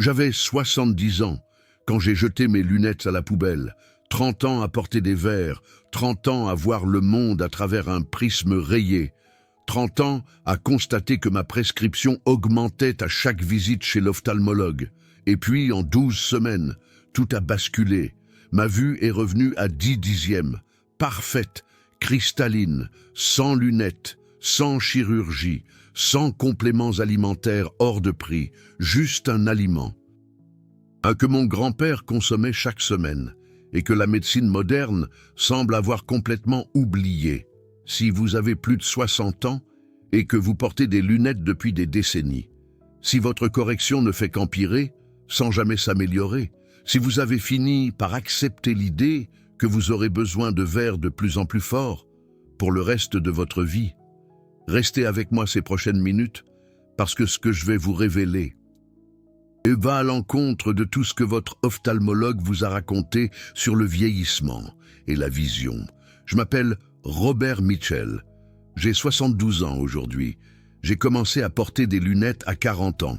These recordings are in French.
J'avais 70 ans quand j'ai jeté mes lunettes à la poubelle, 30 ans à porter des verres, 30 ans à voir le monde à travers un prisme rayé, 30 ans à constater que ma prescription augmentait à chaque visite chez l'ophtalmologue. Et puis, en 12 semaines, tout a basculé. Ma vue est revenue à 10 dixièmes, parfaite, cristalline, sans lunettes, sans chirurgie, sans compléments alimentaires hors de prix, juste un aliment. Un que mon grand-père consommait chaque semaine et que la médecine moderne semble avoir complètement oublié. Si vous avez plus de 60 ans et que vous portez des lunettes depuis des décennies, si votre correction ne fait qu'empirer, sans jamais s'améliorer, si vous avez fini par accepter l'idée que vous aurez besoin de verres de plus en plus forts pour le reste de votre vie, restez avec moi ces prochaines minutes parce que ce que je vais vous révéler va à l'encontre de tout ce que votre ophtalmologue vous a raconté sur le vieillissement et la vision. Je m'appelle Robert Mitchell. J'ai 72 ans aujourd'hui. J'ai commencé à porter des lunettes à 40 ans.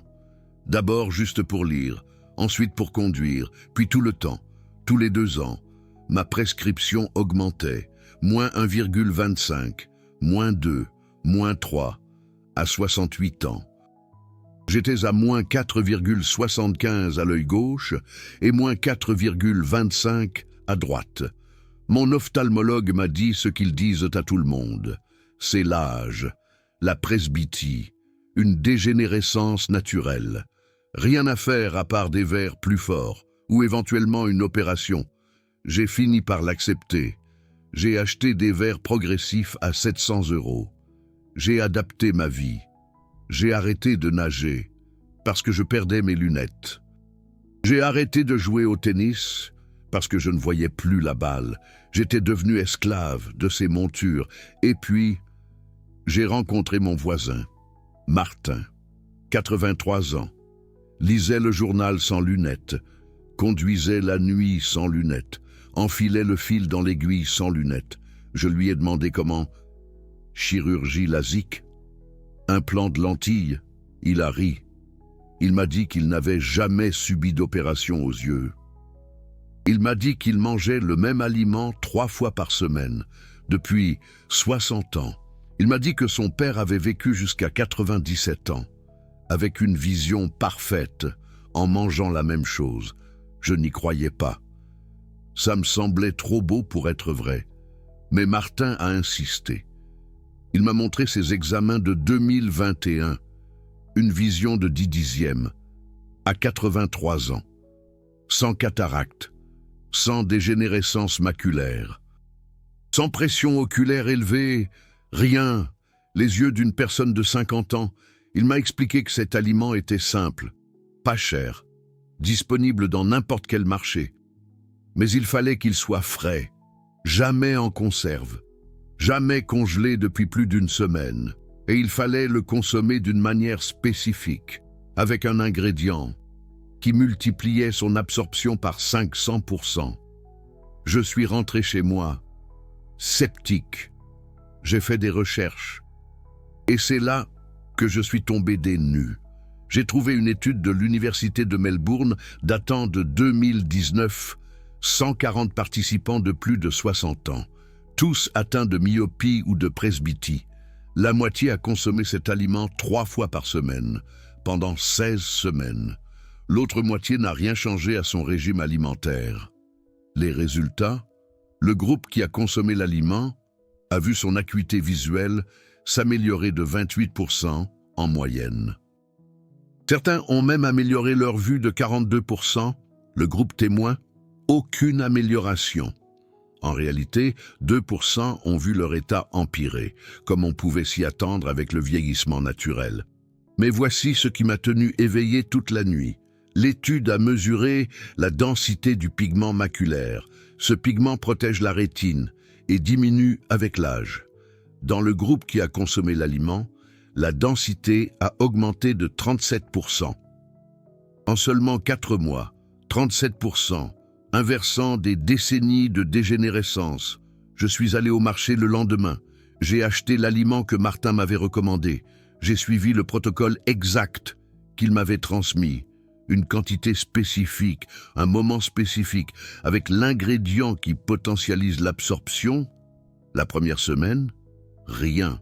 D'abord juste pour lire, ensuite pour conduire, puis tout le temps, tous les 2 ans. Ma prescription augmentait, moins 1,25, moins 2, moins 3, à 68 ans. J'étais à moins 4,75 à l'œil gauche et moins 4,25 à droite. Mon ophtalmologue m'a dit ce qu'ils disent à tout le monde. C'est l'âge, la presbytie, une dégénérescence naturelle. Rien à faire à part des verres plus forts ou éventuellement une opération. J'ai fini par l'accepter. J'ai acheté des verres progressifs à 700 €. J'ai adapté ma vie. J'ai arrêté de nager parce que je perdais mes lunettes. J'ai arrêté de jouer au tennis parce que je ne voyais plus la balle. J'étais devenu esclave de ces montures. Et puis, j'ai rencontré mon voisin, Martin, 83 ans, lisait le journal sans lunettes, conduisait la nuit sans lunettes, enfilait le fil dans l'aiguille sans lunettes. Je lui ai demandé comment. Chirurgie LASIK, implant de lentilles. Il a ri. Il m'a dit qu'il n'avait jamais subi d'opération aux yeux. Il m'a dit qu'il mangeait le même aliment 3 fois par semaine, depuis 60 ans. Il m'a dit que son père avait vécu jusqu'à 97 ans, avec une vision parfaite, en mangeant la même chose. Je n'y croyais pas. Ça me semblait trop beau pour être vrai. Mais Martin a insisté. Il m'a montré ses examens de 2021, une vision de 10 dixièmes, à 83 ans, sans cataracte, sans dégénérescence maculaire, sans pression oculaire élevée, rien, les yeux d'une personne de 50 ans. Il m'a expliqué que cet aliment était simple, pas cher, disponible dans n'importe quel marché. Mais il fallait qu'il soit frais, jamais en conserve, jamais congelé depuis plus d'une semaine. Et il fallait le consommer d'une manière spécifique, avec un ingrédient qui multipliait son absorption par 500%. Je suis rentré chez moi, sceptique. J'ai fait des recherches. Et c'est là que je suis tombé des nues. J'ai trouvé une étude de l'Université de Melbourne datant de 2019, 140 participants de plus de 60 ans, tous atteints de myopie ou de presbytie. La moitié a consommé cet aliment 3 fois par semaine, pendant 16 semaines. L'autre moitié n'a rien changé à son régime alimentaire. Les résultats? Le groupe qui a consommé l'aliment a vu son acuité visuelle s'améliorer de 28% en moyenne. Certains ont même amélioré leur vue de 42%. Le groupe témoin, aucune amélioration. En réalité, 2% ont vu leur état empirer, comme on pouvait s'y attendre avec le vieillissement naturel. Mais voici ce qui m'a tenu éveillé toute la nuit. L'étude a mesuré la densité du pigment maculaire. Ce pigment protège la rétine et diminue avec l'âge. Dans le groupe qui a consommé l'aliment, la densité a augmenté de 37%. En seulement 4 mois, 37%. Inversant des décennies de dégénérescence. Je suis allé au marché le lendemain. J'ai acheté l'aliment que Martin m'avait recommandé. J'ai suivi le protocole exact qu'il m'avait transmis. une quantité spécifique, un moment spécifique, avec l'ingrédient qui potentialise l'absorption. La première semaine, rien,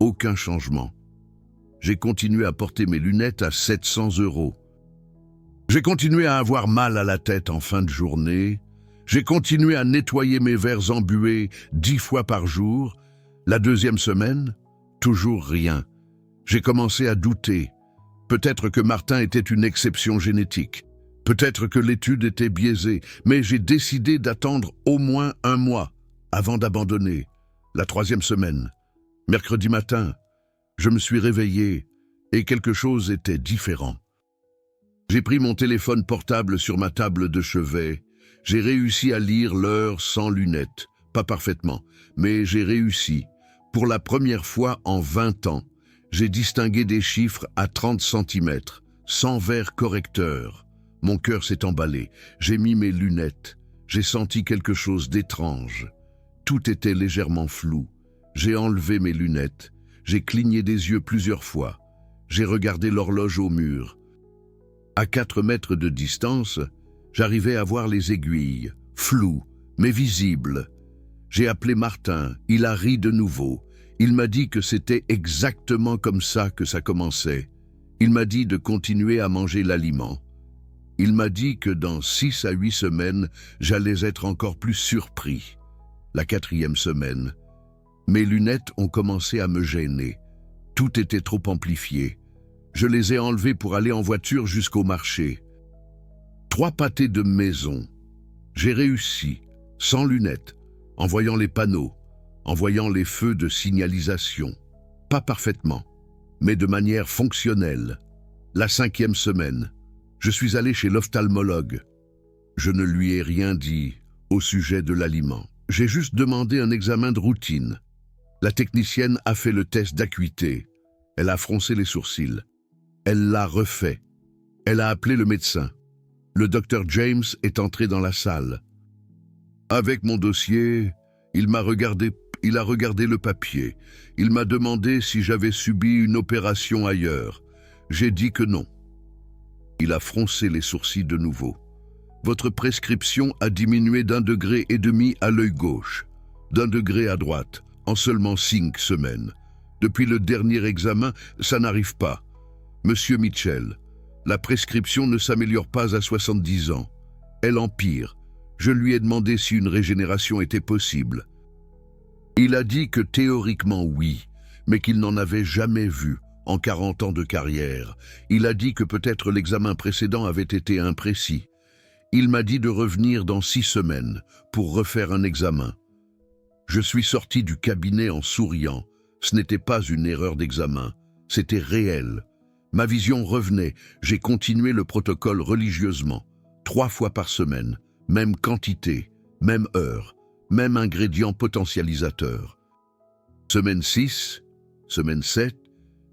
aucun changement. J'ai continué à porter mes lunettes à 700 €. J'ai continué à avoir mal à la tête en fin de journée. J'ai continué à nettoyer mes verres embués 10 fois par jour. La deuxième semaine, toujours rien. J'ai commencé à douter. Peut-être que Martin était une exception génétique. Peut-être que l'étude était biaisée. Mais j'ai décidé d'attendre au moins 1 mois avant d'abandonner. La troisième semaine, mercredi matin, je me suis réveillé et quelque chose était différent. J'ai pris mon téléphone portable sur ma table de chevet. J'ai réussi à lire l'heure sans lunettes. Pas parfaitement, mais j'ai réussi. Pour la première fois en 20 ans, j'ai distingué des chiffres à 30 cm, sans verre correcteur. Mon cœur s'est emballé. J'ai mis mes lunettes. J'ai senti quelque chose d'étrange. Tout était légèrement flou. J'ai enlevé mes lunettes. J'ai cligné des yeux plusieurs fois. J'ai regardé l'horloge au mur. À 4 mètres de distance, j'arrivais à voir les aiguilles, floues, mais visibles. J'ai appelé Martin, il a ri de nouveau. Il m'a dit que c'était exactement comme ça que ça commençait. Il m'a dit de continuer à manger l'aliment. Il m'a dit que dans 6 à 8 semaines, j'allais être encore plus surpris. La 4e semaine, mes lunettes ont commencé à me gêner. Tout était trop amplifié. Je les ai enlevées pour aller en voiture jusqu'au marché. 3 pâtés de maison. J'ai réussi, sans lunettes, en voyant les panneaux, en voyant les feux de signalisation. Pas parfaitement, mais de manière fonctionnelle. La 5e semaine, je suis allé chez l'ophtalmologue. Je ne lui ai rien dit au sujet de l'aliment. J'ai juste demandé un examen de routine. La technicienne a fait le test d'acuité. Elle a froncé les sourcils. Elle l'a refait. Elle a appelé le médecin. Le docteur James est entré dans la salle. Avec mon dossier, il a regardé le papier. Il m'a demandé si j'avais subi une opération ailleurs. J'ai dit que non. Il a froncé les sourcils de nouveau. Votre prescription a diminué d'1,5 degré à l'œil gauche, d'1 degré à droite, en seulement 5 semaines. Depuis le dernier examen, ça n'arrive pas. Monsieur Mitchell, la prescription ne s'améliore pas à 70 ans. Elle empire. Je lui ai demandé si une régénération était possible. Il a dit que théoriquement oui, mais qu'il n'en avait jamais vu en 40 ans de carrière. Il a dit que peut-être l'examen précédent avait été imprécis. Il m'a dit de revenir dans 6 semaines pour refaire un examen. Je suis sorti du cabinet en souriant. Ce n'était pas une erreur d'examen, c'était réel. Ma vision revenait, j'ai continué le protocole religieusement, 3 fois par semaine, même quantité, même heure, même ingrédient potentialisateur. Semaine 6, semaine 7,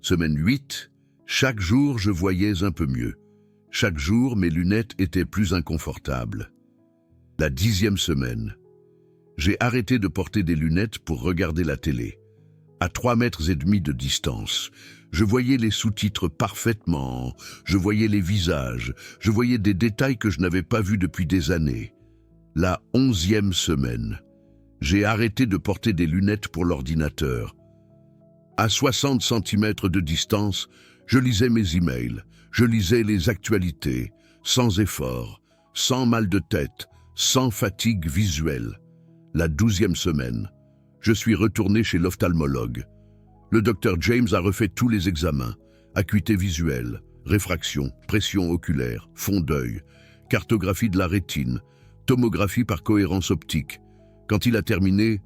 semaine 8, chaque jour je voyais un peu mieux. Chaque jour mes lunettes étaient plus inconfortables. La 10e semaine, j'ai arrêté de porter des lunettes pour regarder la télé. À 3,5 mètres de distance, je voyais les sous-titres parfaitement, je voyais les visages, je voyais des détails que je n'avais pas vus depuis des années. La 11e semaine, j'ai arrêté de porter des lunettes pour l'ordinateur. À 60 cm de distance, je lisais mes emails, je lisais les actualités, sans effort, sans mal de tête, sans fatigue visuelle. La 12e semaine, je suis retourné chez l'ophtalmologue. Le docteur James a refait tous les examens, acuité visuelle, réfraction, pression oculaire, fond d'œil, cartographie de la rétine, tomographie par cohérence optique. Quand il a terminé,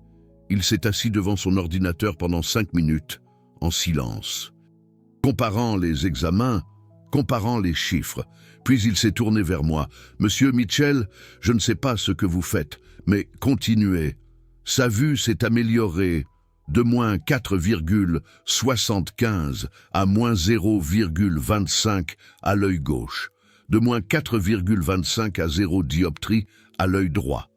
il s'est assis devant son ordinateur pendant 5 minutes, en silence. Comparant les examens, comparant les chiffres, puis il s'est tourné vers moi. « Monsieur Mitchell, je ne sais pas ce que vous faites, mais continuez. Sa vue s'est améliorée de moins 4,75 à moins 0,25 à l'œil gauche, de moins 4,25 à 0 dioptrie à l'œil droit.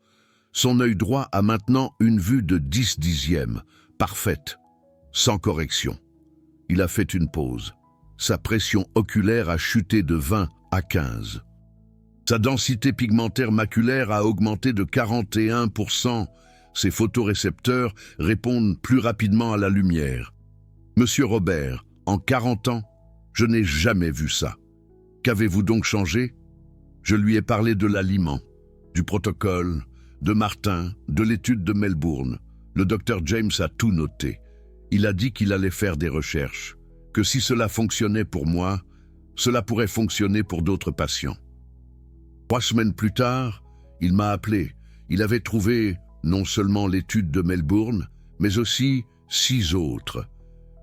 Son œil droit a maintenant une vue de 10 dixièmes, parfaite, sans correction. Il a fait une pause. Sa pression oculaire a chuté de 20 à 15. Sa densité pigmentaire maculaire a augmenté de 41%. Ses photorécepteurs répondent plus rapidement à la lumière. Monsieur Robert, en 40 ans, je n'ai jamais vu ça. Qu'avez-vous donc changé? Je lui ai parlé de l'aliment, du protocole, de Martin, de l'étude de Melbourne. Le docteur James a tout noté. Il a dit qu'il allait faire des recherches, que si cela fonctionnait pour moi, cela pourrait fonctionner pour d'autres patients. 3 semaines plus tard, il m'a appelé. Il avait trouvé non seulement l'étude de Melbourne, mais aussi 6 autres.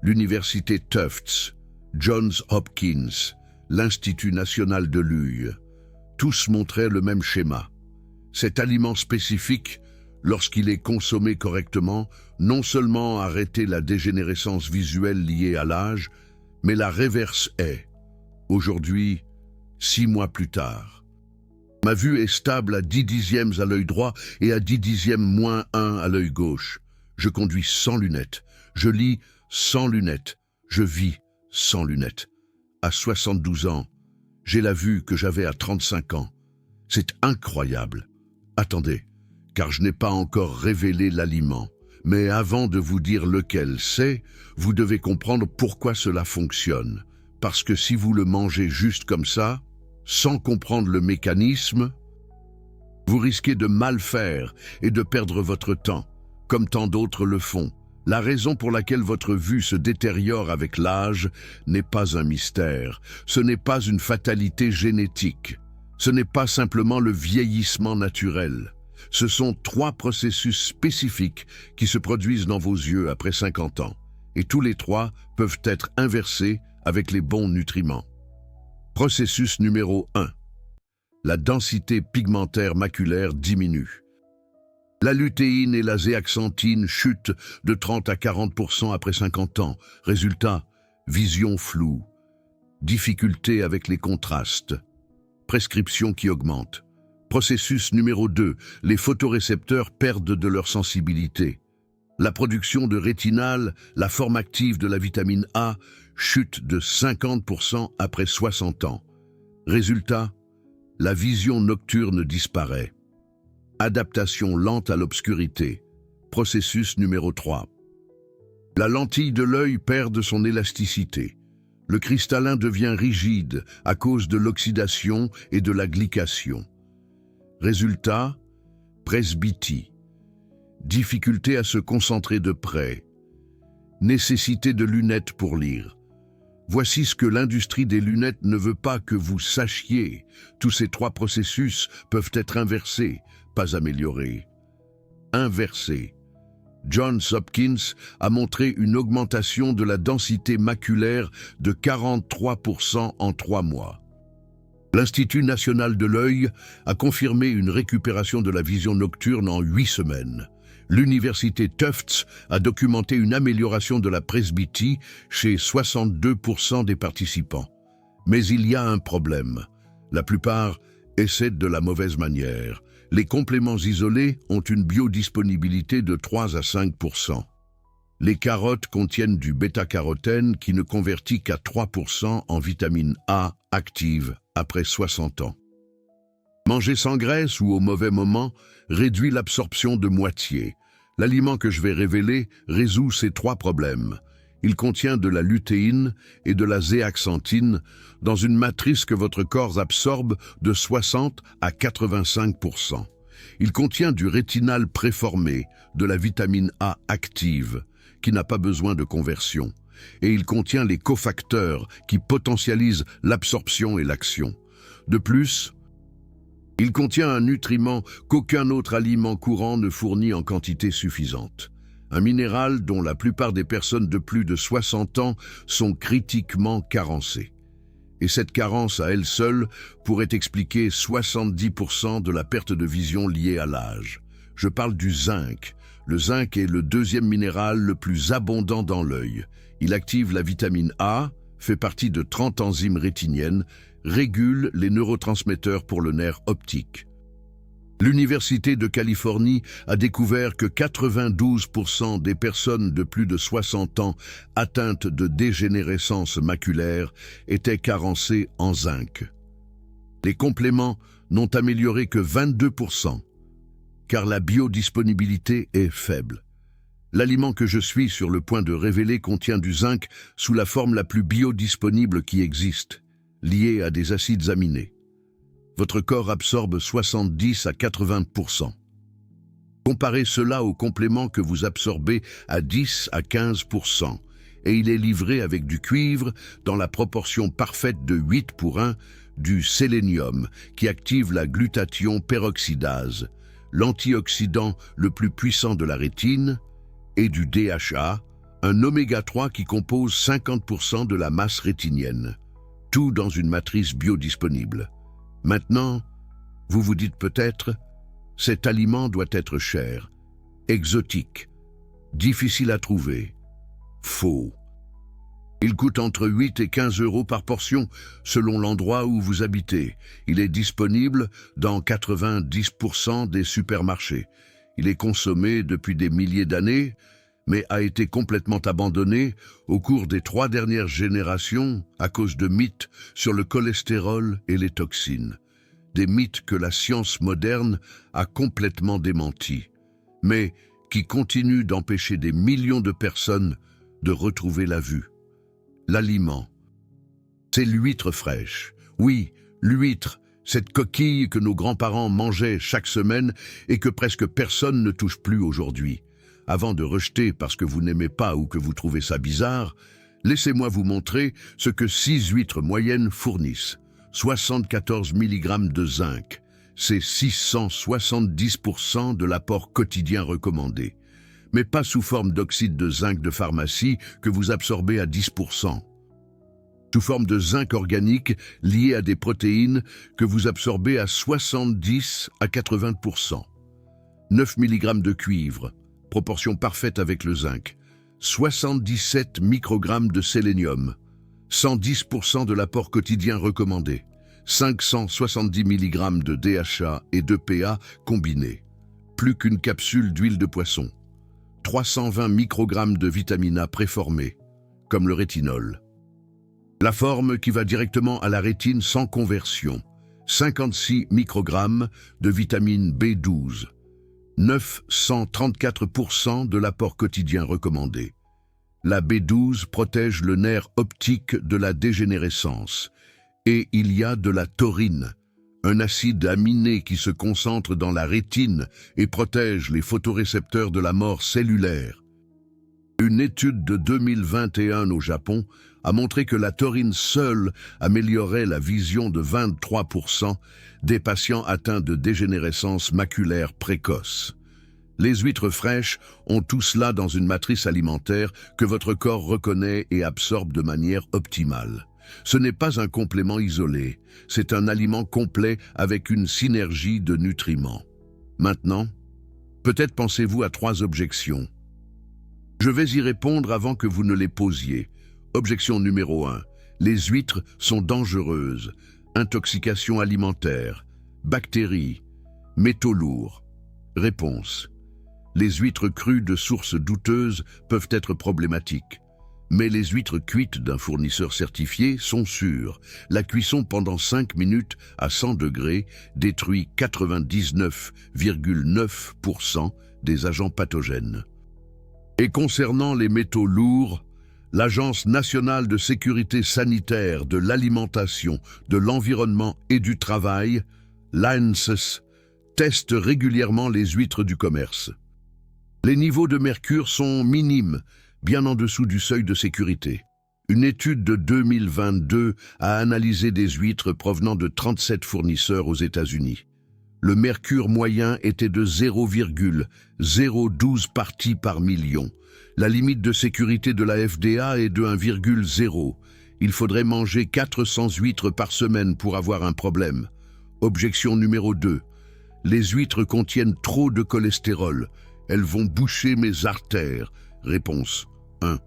L'université Tufts, Johns Hopkins, l'Institut national de l'œil. Tous montraient le même schéma. Cet aliment spécifique, lorsqu'il est consommé correctement, non seulement arrêter la dégénérescence visuelle liée à l'âge, mais la réverse est, aujourd'hui, 6 mois plus tard. Ma vue est stable à 10 dixièmes à l'œil droit et à 10 dixièmes moins 1 à l'œil gauche. Je conduis sans lunettes, je lis sans lunettes, je vis sans lunettes. À 72 ans, j'ai la vue que j'avais à 35 ans. C'est incroyable. Attendez, car je n'ai pas encore révélé l'aliment. Mais avant de vous dire lequel c'est, vous devez comprendre pourquoi cela fonctionne. Parce que si vous le mangez juste comme ça, sans comprendre le mécanisme, vous risquez de mal faire et de perdre votre temps, comme tant d'autres le font. La raison pour laquelle votre vue se détériore avec l'âge n'est pas un mystère. Ce n'est pas une fatalité génétique. Ce n'est pas simplement le vieillissement naturel. Ce sont 3 processus spécifiques qui se produisent dans vos yeux après 50 ans. Et tous les 3 peuvent être inversés avec les bons nutriments. Processus numéro 1. La densité pigmentaire maculaire diminue. La lutéine et la zéaxanthine chutent de 30 à 40% après 50 ans. Résultat, vision floue, difficulté avec les contrastes, prescription qui augmente. Processus numéro 2. Les photorécepteurs perdent de leur sensibilité. La production de rétinal, la forme active de la vitamine A, chute de 50% après 60 ans. Résultat, la vision nocturne disparaît. Adaptation lente à l'obscurité. Processus numéro 3. La lentille de l'œil perd de son élasticité. Le cristallin devient rigide à cause de l'oxydation et de la glycation. Résultat, presbytie. Difficulté à se concentrer de près. Nécessité de lunettes pour lire. Voici ce que l'industrie des lunettes ne veut pas que vous sachiez. Tous ces 3 processus peuvent être inversés, pas améliorés. Inversés. Johns Hopkins a montré une augmentation de la densité maculaire de 43% en 3 mois. L'Institut national de l'œil a confirmé une récupération de la vision nocturne en 8 semaines. L'université Tufts a documenté une amélioration de la presbytie chez 62% des participants. Mais il y a un problème. La plupart essaient de la mauvaise manière. Les compléments isolés ont une biodisponibilité de 3 à 5%. Les carottes contiennent du bêta-carotène qui ne convertit qu'à 3% en vitamine A active après 60 ans. Manger sans graisse ou au mauvais moment réduit l'absorption de moitié. L'aliment que je vais révéler résout ces 3 problèmes. Il contient de la lutéine et de la zéaxanthine dans une matrice que votre corps absorbe de 60 à 85%. Il contient du rétinal préformé, de la vitamine A active, qui n'a pas besoin de conversion. Et il contient les cofacteurs qui potentialisent l'absorption et l'action. De plus, il contient un nutriment qu'aucun autre aliment courant ne fournit en quantité suffisante. Un minéral dont la plupart des personnes de plus de 60 ans sont critiquement carencées. Et cette carence à elle seule pourrait expliquer 70% de la perte de vision liée à l'âge. Je parle du zinc. Le zinc est le 2e minéral le plus abondant dans l'œil. Il active la vitamine A, fait partie de 30 enzymes rétiniennes, régule les neurotransmetteurs pour le nerf optique. L'Université de Californie a découvert que 92% des personnes de plus de 60 ans atteintes de dégénérescence maculaire étaient carencées en zinc. Les compléments n'ont amélioré que 22%, car la biodisponibilité est faible. L'aliment que je suis sur le point de révéler contient du zinc sous la forme la plus biodisponible qui existe, liée à des acides aminés. Votre corps absorbe 70 à 80%. Comparez cela au complément que vous absorbez à 10 à 15%, et il est livré avec du cuivre dans la proportion parfaite de 8 pour 1, du sélénium qui active la glutathion peroxydase, l'antioxydant le plus puissant de la rétine, et du DHA, un oméga 3 qui compose 50% de la masse rétinienne, tout dans une matrice biodisponible. Maintenant, vous vous dites peut-être, cet aliment doit être cher, exotique, difficile à trouver. Faux. Il coûte entre 8 et 15 € par portion, selon l'endroit où vous habitez. Il est disponible dans 90% des supermarchés. Il est consommé depuis des milliers d'années, mais a été complètement abandonné au cours des 3 dernières générations à cause de mythes sur le cholestérol et les toxines. Des mythes que la science moderne a complètement démentis, mais qui continuent d'empêcher des millions de personnes de retrouver la vue. L'aliment, c'est l'huître fraîche. Oui, l'huître, cette coquille que nos grands-parents mangeaient chaque semaine et que presque personne ne touche plus aujourd'hui. Avant de rejeter parce que vous n'aimez pas ou que vous trouvez ça bizarre, laissez-moi vous montrer ce que 6 huîtres moyennes fournissent. 74 mg de zinc, c'est 670% de l'apport quotidien recommandé. Mais pas sous forme d'oxyde de zinc de pharmacie que vous absorbez à 10%. Sous forme de zinc organique lié à des protéines que vous absorbez à 70 à 80%. 9 mg de cuivre, proportion parfaite avec le zinc. 77 microgrammes de sélénium, 110% de l'apport quotidien recommandé. 570 mg de DHA et d'EPA combinés. Plus qu'une capsule d'huile de poisson. 320 microgrammes de vitamine A préformée, comme le rétinol. La forme qui va directement à la rétine sans conversion. 56 microgrammes de vitamine B12. 934% de l'apport quotidien recommandé. La B12 protège le nerf optique de la dégénérescence. Et il y a de la taurine, un acide aminé qui se concentre dans la rétine et protège les photorécepteurs de la mort cellulaire. Une étude de 2021 au Japon a montré que la taurine seule améliorait la vision de 23% des patients atteints de dégénérescence maculaire précoce. Les huîtres fraîches ont tout cela dans une matrice alimentaire que votre corps reconnaît et absorbe de manière optimale. Ce n'est pas un complément isolé, c'est un aliment complet avec une synergie de nutriments. Maintenant, peut-être pensez-vous à 3 objections. Je vais y répondre avant que vous ne les posiez. Objection numéro 1. Les huîtres sont dangereuses. Intoxication alimentaire. Bactéries. Métaux lourds. Réponse. Les huîtres crues de sources douteuses peuvent être problématiques. Mais les huîtres cuites d'un fournisseur certifié sont sûres. La cuisson pendant 5 minutes à 100 degrés détruit 99,9% des agents pathogènes. Et concernant les métaux lourds, l'Agence nationale de sécurité sanitaire de l'alimentation, de l'environnement et du travail, l'ANSES, teste régulièrement les huîtres du commerce. Les niveaux de mercure sont minimes, bien en dessous du seuil de sécurité. Une étude de 2022 a analysé des huîtres provenant de 37 fournisseurs aux États-Unis. Le mercure moyen était de 0,012 parties par million. La limite de sécurité de la FDA est de 1,0. Il faudrait manger 400 huîtres par semaine pour avoir un problème. Objection numéro 2. Les huîtres contiennent trop de cholestérol. Elles vont boucher mes artères. Réponse 1.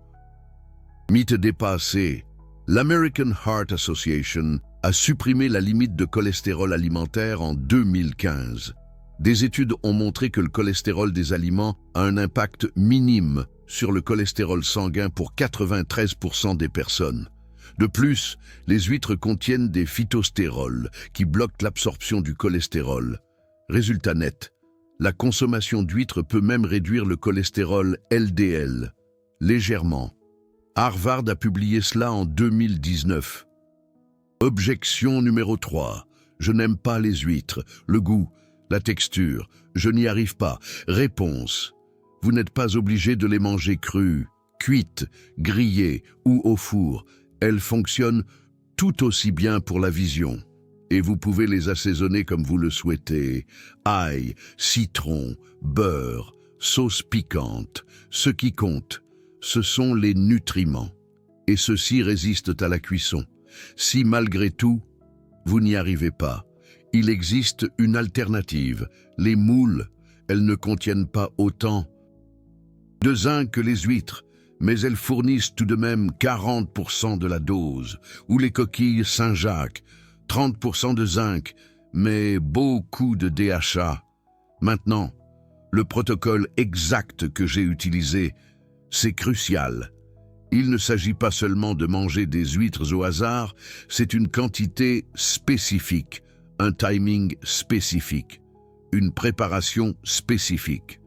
Mythe dépassé. L'American Heart Association a supprimé la limite de cholestérol alimentaire en 2015. Des études ont montré que le cholestérol des aliments a un impact minime sur le cholestérol sanguin pour 93% des personnes. De plus, les huîtres contiennent des phytostérols qui bloquent l'absorption du cholestérol. Résultat net, la consommation d'huîtres peut même réduire le cholestérol LDL, légèrement. Harvard a publié cela en 2019. Objection numéro 3. Je n'aime pas les huîtres, le goût, la texture, je n'y arrive pas. Réponse. Vous n'êtes pas obligé de les manger crues, cuites, grillées ou au four. Elles fonctionnent tout aussi bien pour la vision. Et vous pouvez les assaisonner comme vous le souhaitez. Ail, citron, beurre, sauce piquante. Ce qui compte, ce sont les nutriments. Et ceux-ci résistent à la cuisson. Si malgré tout, vous n'y arrivez pas, il existe une alternative. Les moules, elles ne contiennent pas autant de zinc que les huîtres, mais elles fournissent tout de même 40% de la dose. Ou les coquilles Saint-Jacques, 30% de zinc, mais beaucoup de DHA. Maintenant, le protocole exact que j'ai utilisé, c'est crucial. Il ne s'agit pas seulement de manger des huîtres au hasard, c'est une quantité spécifique, un timing spécifique, une préparation spécifique.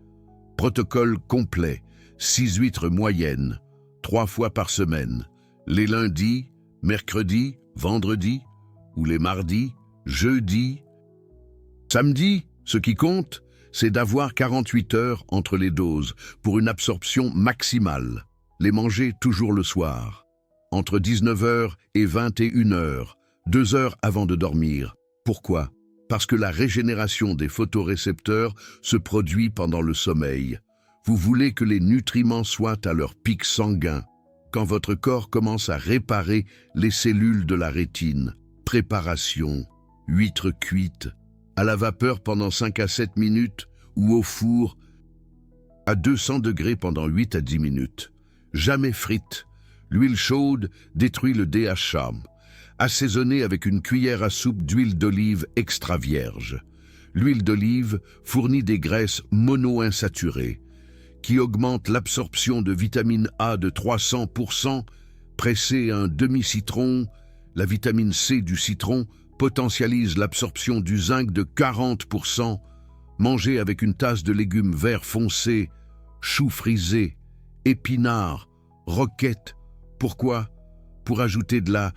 Protocole complet, 6 huîtres moyennes, 3 fois par semaine, les lundis, mercredis, vendredis, ou les mardis, jeudis. Samedi, ce qui compte, c'est d'avoir 48 heures entre les doses pour une absorption maximale. Les manger toujours le soir, entre 19h et 21h, 2 heures avant de dormir. Pourquoi? Parce que la régénération des photorécepteurs se produit pendant le sommeil. Vous voulez que les nutriments soient à leur pic sanguin, quand votre corps commence à réparer les cellules de la rétine. Préparation, huîtres cuites, à la vapeur pendant 5 à 7 minutes ou au four à 200 degrés pendant 8 à 10 minutes. Jamais frites. L'huile chaude détruit le DHA. Assaisonnez avec une cuillère à soupe d'huile d'olive extra vierge. L'huile d'olive fournit des graisses monoinsaturées qui augmentent l'absorption de vitamine A de 300%. Pressez un demi-citron. La vitamine C du citron potentialise l'absorption du zinc de 40%. Mangez avec une tasse de légumes verts foncés, choux frisés, épinards, roquettes. Pourquoi? Pour ajouter de la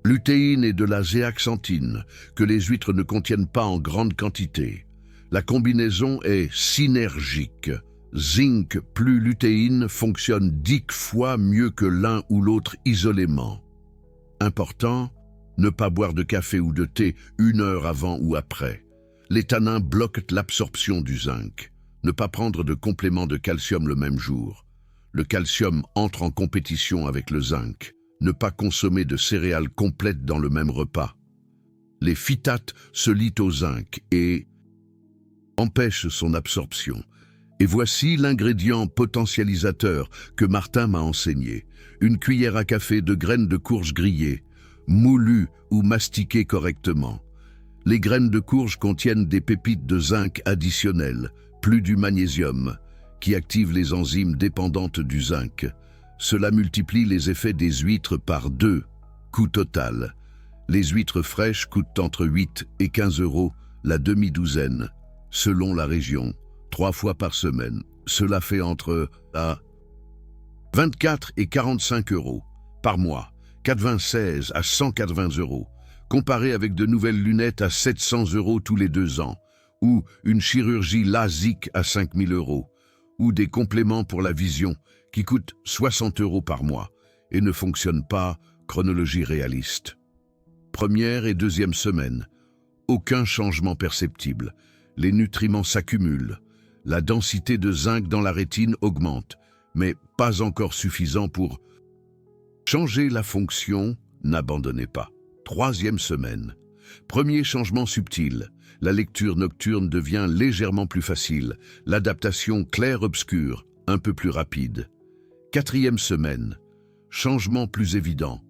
lutéine et de la zéaxanthine, que les huîtres ne contiennent pas en grande quantité. La combinaison est synergique. Zinc plus lutéine fonctionne 10 fois mieux que l'un ou l'autre isolément. Important, ne pas boire de café ou de thé 1 heure avant ou après. Les tanins bloquent l'absorption du zinc. Ne pas prendre de complément de calcium le même jour. Le calcium entre en compétition avec le zinc. Ne pas consommer de céréales complètes dans le même repas. Les phytates se lient au zinc et empêchent son absorption. Et voici l'ingrédient potentialisateur que Martin m'a enseigné. Une cuillère à café de graines de courge grillées, moulues ou mastiquées correctement. Les graines de courge contiennent des pépites de zinc additionnelles, plus du magnésium, qui active les enzymes dépendantes du zinc. Cela multiplie les effets des huîtres par 2. Coût total. Les huîtres fraîches coûtent entre 8 et 15 € la demi-douzaine, selon la région, 3 fois par semaine. Cela fait entre 24 et 45 € par mois, 96 à 180 €, comparé avec de nouvelles lunettes à 700 € tous les 2 ans, ou une chirurgie LASIK à 5 000 €, ou des compléments pour la vision qui coûtent 60 € par mois et ne fonctionnent pas. Chronologie réaliste. Première et deuxième semaine, aucun changement perceptible. Les nutriments s'accumulent. La densité de zinc dans la rétine augmente, mais pas encore suffisant pour changer la fonction. N'abandonnez pas. Troisième semaine. Premier changement subtil. La lecture nocturne devient légèrement plus facile. L'adaptation clair-obscur, un peu plus rapide. Quatrième semaine. Changement plus évident.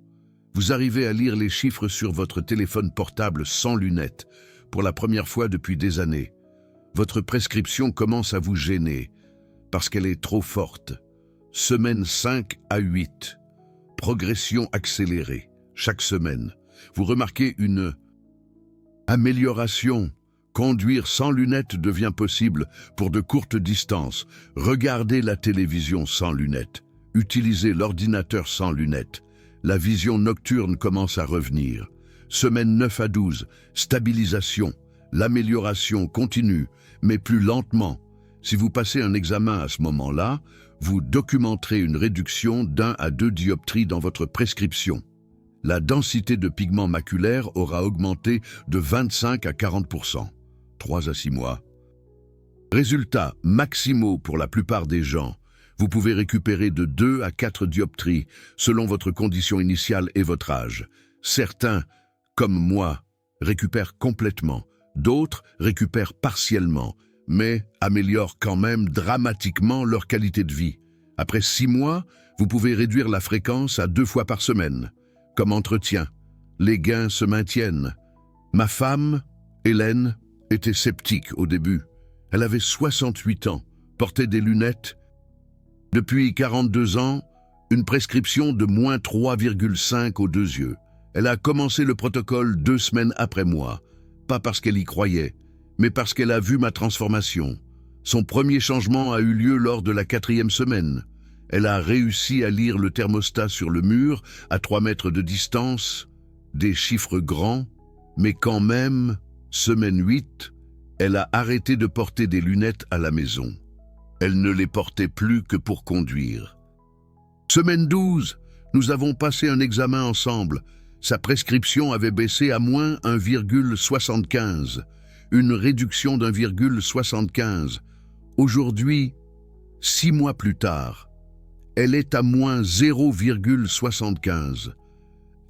Vous arrivez à lire les chiffres sur votre téléphone portable sans lunettes, pour la première fois depuis des années. Votre prescription commence à vous gêner, parce qu'elle est trop forte. Semaine 5 à 8. progression accélérée. Chaque semaine, vous remarquez une amélioration. Conduire sans lunettes devient possible pour de courtes distances. Regardez la télévision sans lunettes. Utilisez l'ordinateur sans lunettes. La vision nocturne commence à revenir. Semaine 9 à 12, stabilisation. L'amélioration continue, mais plus lentement. Si vous passez un examen à ce moment-là, vous documenterez une réduction d'1 à 2 dioptries dans votre prescription. La densité de pigments maculaires aura augmenté de 25 à 40%. 3 à 6 mois. Résultats maximaux pour la plupart des gens. Vous pouvez récupérer de 2 à 4 dioptries selon votre condition initiale et votre âge. Certains, comme moi, récupèrent complètement. D'autres récupèrent partiellement, mais améliorent quand même dramatiquement leur qualité de vie. Après 6 mois, vous pouvez réduire la fréquence à 2 fois par semaine. Comme entretien, les gains se maintiennent. Ma femme, Hélène, était sceptique au début. Elle avait 68 ans, portait des lunettes. Depuis 42 ans, une prescription de moins 3,5 aux 2 yeux. Elle a commencé le protocole 2 semaines après moi, pas parce qu'elle y croyait, mais parce qu'elle a vu ma transformation. Son premier changement a eu lieu lors de la 4e semaine. Elle a réussi à lire le thermostat sur le mur, à 3 mètres de distance, des chiffres grands, mais quand même, semaine 8, elle a arrêté de porter des lunettes à la maison. Elle ne les portait plus que pour conduire. Semaine 12, nous avons passé un examen ensemble. Sa prescription avait baissé à moins 1,75, une réduction d'1,75. Aujourd'hui, 6 mois plus tard, elle est à moins 0,75.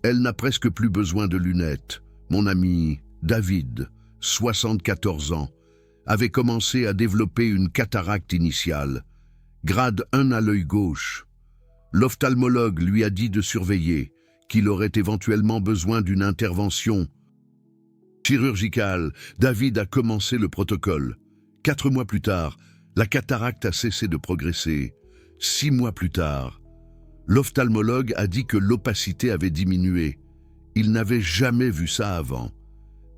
Elle n'a presque plus besoin de lunettes. Mon ami David, 74 ans, avait commencé à développer une cataracte initiale, grade 1 à l'œil gauche. L'ophtalmologue lui a dit de surveiller, qu'il aurait éventuellement besoin d'une intervention chirurgicale. David a commencé le protocole. 4 mois plus tard, la cataracte a cessé de progresser. 6 mois plus tard, l'ophtalmologue a dit que l'opacité avait diminué. Il n'avait jamais vu ça avant.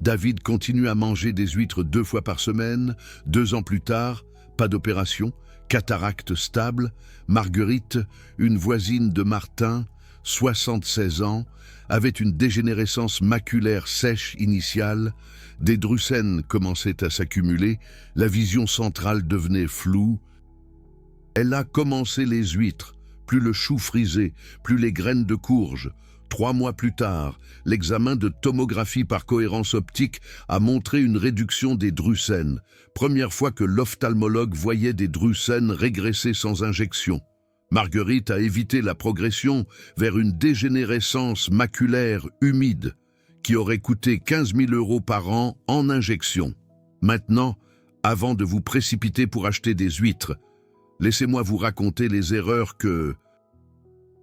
David continue à manger des huîtres 2 fois par semaine. 2 ans plus tard, pas d'opération, cataracte stable. Marguerite, une voisine de Martin, 76 ans, avait une dégénérescence maculaire sèche initiale. Des drusènes commençaient à s'accumuler. La vision centrale devenait floue. Elle a commencé les huîtres, plus le chou frisé, plus les graines de courge. 3 mois plus tard, l'examen de tomographie par cohérence optique a montré une réduction des drusènes. Première fois que l'ophtalmologue voyait des drusènes régresser sans injection. Marguerite a évité la progression vers une dégénérescence maculaire humide qui aurait coûté 15 000 € par an en injection. Maintenant, avant de vous précipiter pour acheter des huîtres, laissez-moi vous raconter les erreurs que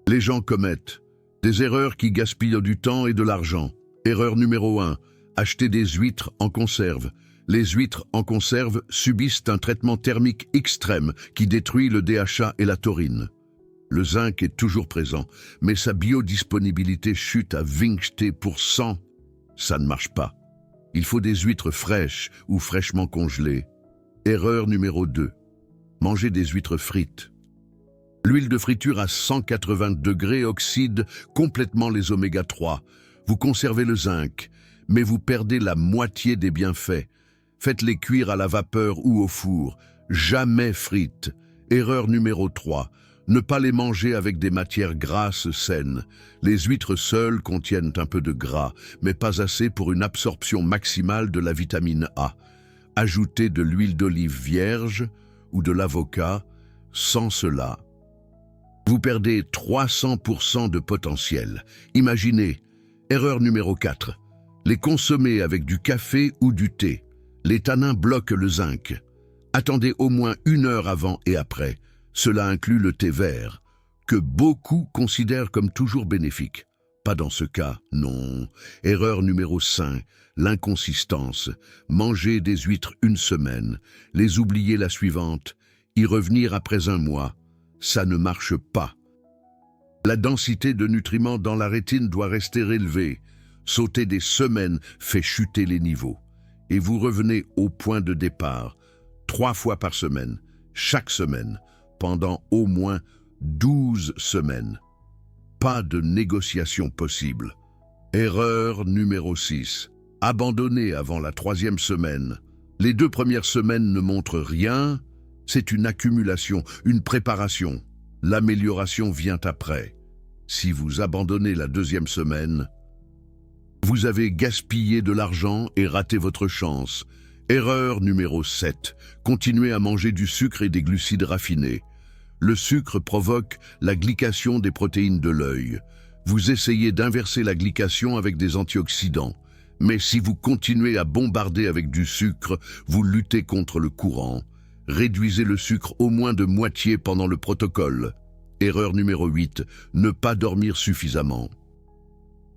les gens commettent. Des erreurs qui gaspillent du temps et de l'argent. Erreur numéro 1, acheter des huîtres en conserve. Les huîtres en conserve subissent un traitement thermique extrême qui détruit le DHA et la taurine. Le zinc est toujours présent, mais sa biodisponibilité chute à 20%. Ça ne marche pas. Il faut des huîtres fraîches ou fraîchement congelées. Erreur numéro 2, manger des huîtres frites. L'huile de friture à 180 degrés oxyde complètement les oméga 3. Vous conservez le zinc, mais vous perdez la moitié des bienfaits. Faites-les cuire à la vapeur ou au four. Jamais frites. Erreur numéro 3. Ne pas les manger avec des matières grasses saines. Les huîtres seules contiennent un peu de gras, mais pas assez pour une absorption maximale de la vitamine A. Ajoutez de l'huile d'olive vierge ou de l'avocat. Sans cela, vous perdez 300% de potentiel. Imaginez. Erreur numéro 4. Les consommer avec du café ou du thé. Les tanins bloquent le zinc. Attendez au moins 1 heure avant et après. Cela inclut le thé vert, que beaucoup considèrent comme toujours bénéfique. Pas dans ce cas, non. Erreur numéro 5, l'inconsistance. Manger des huîtres 1 semaine, les oublier la suivante, y revenir après 1 mois. Ça ne marche pas. La densité de nutriments dans la rétine doit rester élevée. Sauter des semaines fait chuter les niveaux. Et vous revenez au point de départ, 3 fois par semaine, chaque semaine, pendant au moins 12 semaines. Pas de négociation possible. Erreur numéro 6. Abandonner avant la 3e semaine. Les 2 premières semaines ne montrent rien, c'est une accumulation, une préparation. L'amélioration vient après. Si vous abandonnez la 2e semaine, vous avez gaspillé de l'argent et raté votre chance. Erreur numéro 7. Continuez à manger du sucre et des glucides raffinés. Le sucre provoque la glycation des protéines de l'œil. Vous essayez d'inverser la glycation avec des antioxydants. Mais si vous continuez à bombarder avec du sucre, vous luttez contre le courant. Réduisez le sucre au moins de moitié pendant le protocole. Erreur numéro 8. Ne pas dormir suffisamment.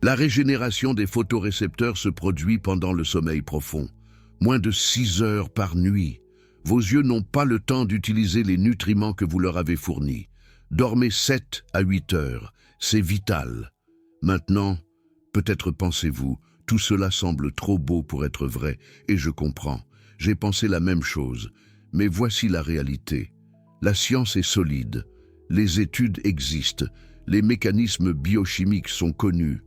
La régénération des photorécepteurs se produit pendant le sommeil profond. Moins de 6 heures par nuit. Vos yeux n'ont pas le temps d'utiliser les nutriments que vous leur avez fournis. Dormez 7 à 8 heures. C'est vital. Maintenant, peut-être pensez-vous, tout cela semble trop beau pour être vrai, et je comprends. J'ai pensé la même chose. Mais voici la réalité. La science est solide. Les études existent. Les mécanismes biochimiques sont connus.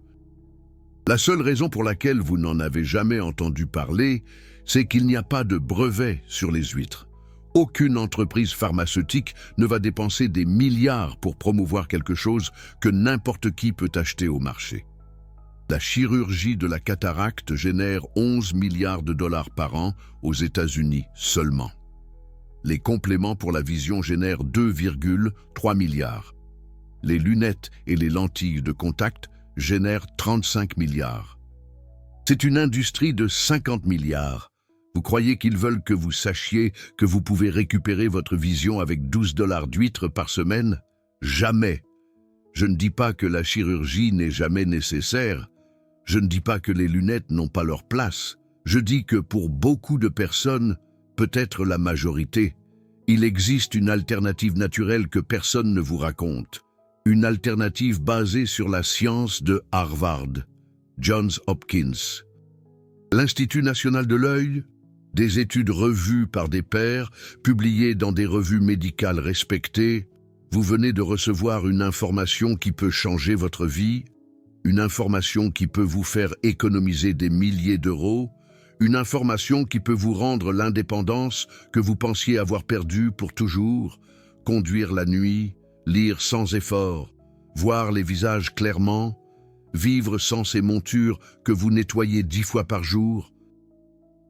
La seule raison pour laquelle vous n'en avez jamais entendu parler, c'est qu'il n'y a pas de brevet sur les huîtres. Aucune entreprise pharmaceutique ne va dépenser des milliards pour promouvoir quelque chose que n'importe qui peut acheter au marché. La chirurgie de la cataracte génère 11 milliards de dollars par an aux États-Unis seulement. Les compléments pour la vision génèrent 2,3 milliards. Les lunettes et les lentilles de contact génèrent 35 milliards. C'est une industrie de 50 milliards. Vous croyez qu'ils veulent que vous sachiez que vous pouvez récupérer votre vision avec 12 dollars d'huîtres par semaine? Jamais. Je ne dis pas que la chirurgie n'est jamais nécessaire. Je ne dis pas que les lunettes n'ont pas leur place. Je dis que pour beaucoup de personnes, peut-être la majorité, il existe une alternative naturelle que personne ne vous raconte. Une alternative basée sur la science de Harvard, Johns Hopkins. L'Institut national de l'œil, des études revues par des pairs, publiées dans des revues médicales respectées, vous venez de recevoir une information qui peut changer votre vie, une information qui peut vous faire économiser des milliers d'euros, une information qui peut vous rendre l'indépendance que vous pensiez avoir perdue pour toujours, conduire la nuit, lire sans effort, voir les visages clairement, vivre sans ces montures que vous nettoyez 10 fois par jour.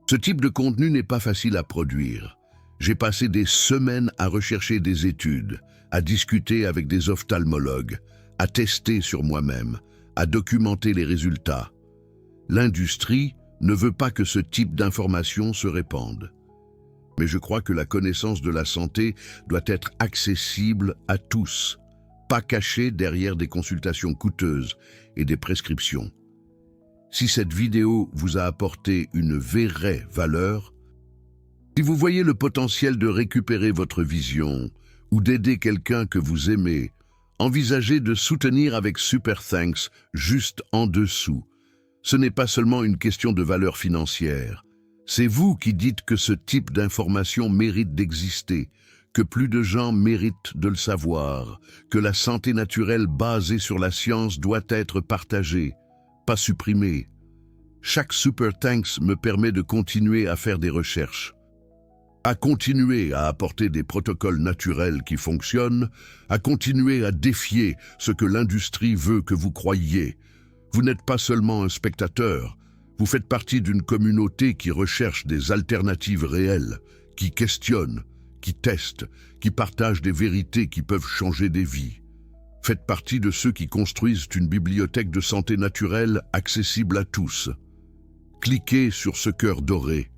Ce type de contenu n'est pas facile à produire. J'ai passé des semaines à rechercher des études, à discuter avec des ophtalmologues, à tester sur moi-même, à documenter les résultats. L'industrie ne veut pas que ce type d'information se répande. Mais je crois que la connaissance de la santé doit être accessible à tous, pas cachée derrière des consultations coûteuses et des prescriptions. Si cette vidéo vous a apporté une vraie valeur, si vous voyez le potentiel de récupérer votre vision ou d'aider quelqu'un que vous aimez, envisagez de soutenir avec Super Thanks juste en dessous. Ce n'est pas seulement une question de valeur financière. C'est vous qui dites que ce type d'information mérite d'exister, que plus de gens méritent de le savoir, que la santé naturelle basée sur la science doit être partagée, pas supprimée. Chaque Super Thanks me permet de continuer à faire des recherches, à continuer à apporter des protocoles naturels qui fonctionnent, à continuer à défier ce que l'industrie veut que vous croyiez. Vous n'êtes pas seulement un spectateur, vous faites partie d'une communauté qui recherche des alternatives réelles, qui questionne, qui teste, qui partage des vérités qui peuvent changer des vies. Faites partie de ceux qui construisent une bibliothèque de santé naturelle accessible à tous. Cliquez sur ce cœur doré.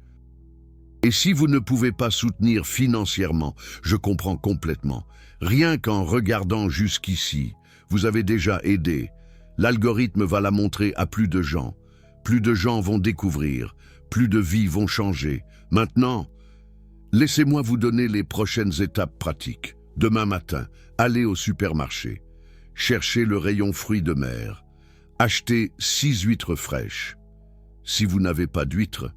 Et si vous ne pouvez pas soutenir financièrement, je comprends complètement. Rien qu'en regardant jusqu'ici, vous avez déjà aidé. L'algorithme va la montrer à plus de gens. Plus de gens vont découvrir. Plus de vies vont changer. Maintenant, laissez-moi vous donner les prochaines étapes pratiques. Demain matin, allez au supermarché. cherchez le rayon fruits de mer. Achetez 6 huîtres fraîches. Si vous n'avez pas d'huîtres,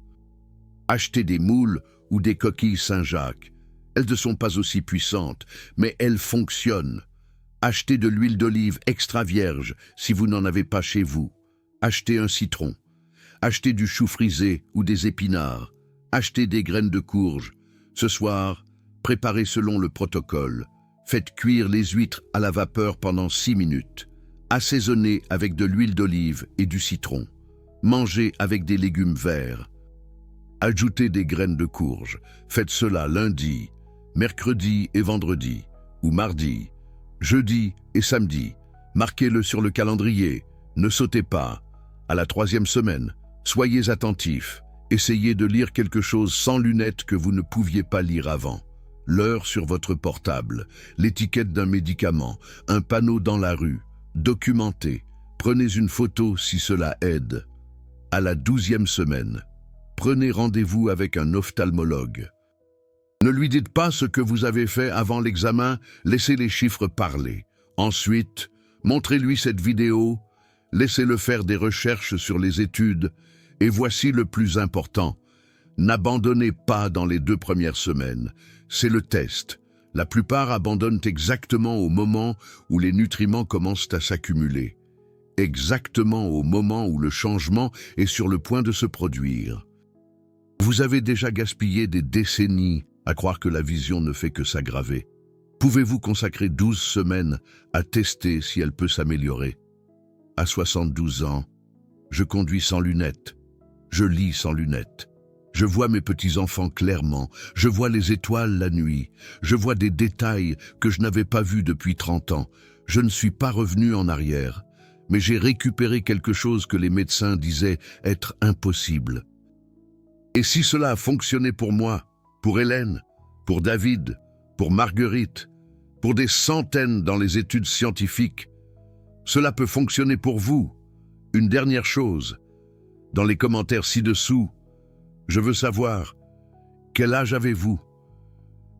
achetez des moules ou des coquilles Saint-Jacques. Elles ne sont pas aussi puissantes, mais elles fonctionnent. Achetez de l'huile d'olive extra vierge si vous n'en avez pas chez vous. Achetez un citron. Achetez du chou frisé ou des épinards. Achetez des graines de courge. Ce soir, préparez selon le protocole. Faites cuire les huîtres à la vapeur pendant 6 minutes. Assaisonnez avec de l'huile d'olive et du citron. Mangez avec des légumes verts. Ajoutez des graines de courge. Faites cela lundi, mercredi et vendredi, ou mardi, jeudi et samedi. Marquez-le sur le calendrier. Ne sautez pas. À la 3e semaine, soyez attentifs. Essayez de lire quelque chose sans lunettes que vous ne pouviez pas lire avant. L'heure sur votre portable, l'étiquette d'un médicament, un panneau dans la rue. Documentez. Prenez une photo si cela aide. À la 12e semaine, prenez rendez-vous avec un ophtalmologue. Ne lui dites pas ce que vous avez fait avant l'examen, laissez les chiffres parler. Ensuite, montrez-lui cette vidéo, laissez-le faire des recherches sur les études, et voici le plus important. N'abandonnez pas dans les 2 premières semaines. C'est le test. La plupart abandonnent exactement au moment où les nutriments commencent à s'accumuler. Exactement au moment où le changement est sur le point de se produire. Vous avez déjà gaspillé des décennies à croire que la vision ne fait que s'aggraver. Pouvez-vous consacrer 12 semaines à tester si elle peut s'améliorer? À 72 ans, je conduis sans lunettes. Je lis sans lunettes. Je vois mes petits-enfants clairement. Je vois les étoiles la nuit. Je vois des détails que je n'avais pas vus depuis 30 ans. Je ne suis pas revenu en arrière, mais j'ai récupéré quelque chose que les médecins disaient être impossible. Et si cela a fonctionné pour moi, pour Hélène, pour David, pour Marguerite, pour des centaines dans les études scientifiques, cela peut fonctionner pour vous. Une dernière chose. Dans les commentaires ci-dessous, je veux savoir, quel âge avez-vous?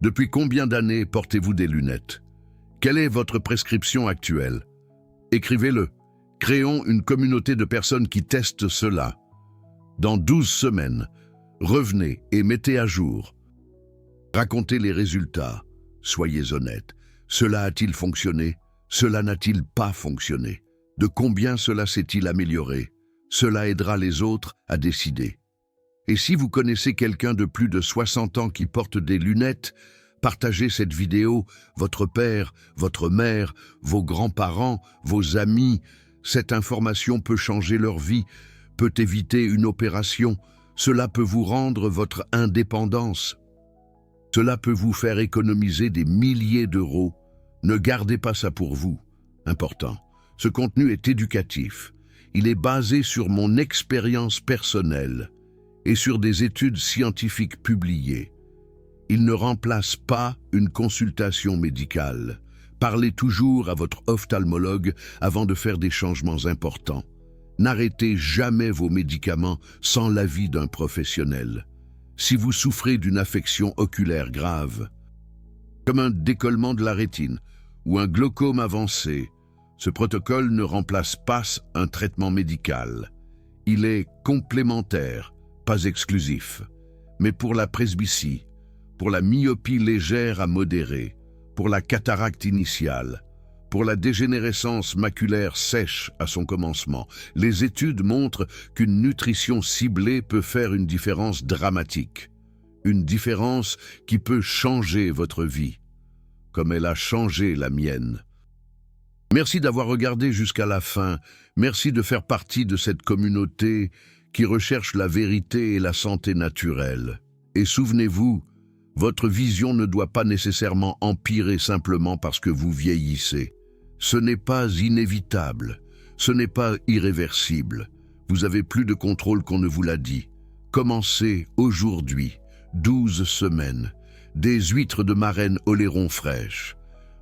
Depuis combien d'années portez-vous des lunettes? Quelle est votre prescription actuelle? Écrivez-le. Créons une communauté de personnes qui testent cela. Dans 12 semaines, revenez et mettez à jour. Racontez les résultats. Soyez honnête. Cela a-t-il fonctionné? Cela n'a-t-il pas fonctionné? De combien cela s'est-il amélioré? Cela aidera les autres à décider. Et si vous connaissez quelqu'un de plus de 60 ans qui porte des lunettes, partagez cette vidéo, votre père, votre mère, vos grands-parents, vos amis. Cette information peut changer leur vie, peut éviter une opération. Cela peut vous rendre votre indépendance. Cela peut vous faire économiser des milliers d'euros. Ne gardez pas ça pour vous. Important. Ce contenu est éducatif. Il est basé sur mon expérience personnelle et sur des études scientifiques publiées. Il ne remplace pas une consultation médicale. Parlez toujours à votre ophtalmologue avant de faire des changements importants. N'arrêtez jamais vos médicaments sans l'avis d'un professionnel. Si vous souffrez d'une affection oculaire grave, comme un décollement de la rétine ou un glaucome avancé, ce protocole ne remplace pas un traitement médical. Il est complémentaire, pas exclusif. Mais pour la presbytie, pour la myopie légère à modérée, pour la cataracte initiale, pour la dégénérescence maculaire sèche à son commencement, les études montrent qu'une nutrition ciblée peut faire une différence dramatique. Une différence qui peut changer votre vie, comme elle a changé la mienne. Merci d'avoir regardé jusqu'à la fin. Merci de faire partie de cette communauté qui recherche la vérité et la santé naturelle. Et souvenez-vous, votre vision ne doit pas nécessairement empirer simplement parce que vous vieillissez. Ce n'est pas inévitable, ce n'est pas irréversible. Vous avez plus de contrôle qu'on ne vous l'a dit. Commencez aujourd'hui, 12 semaines, des huîtres de marraine oléron fraîches,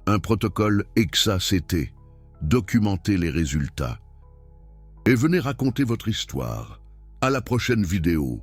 un protocole EXA-CT, documentez les résultats. Et venez raconter votre histoire. À la prochaine vidéo.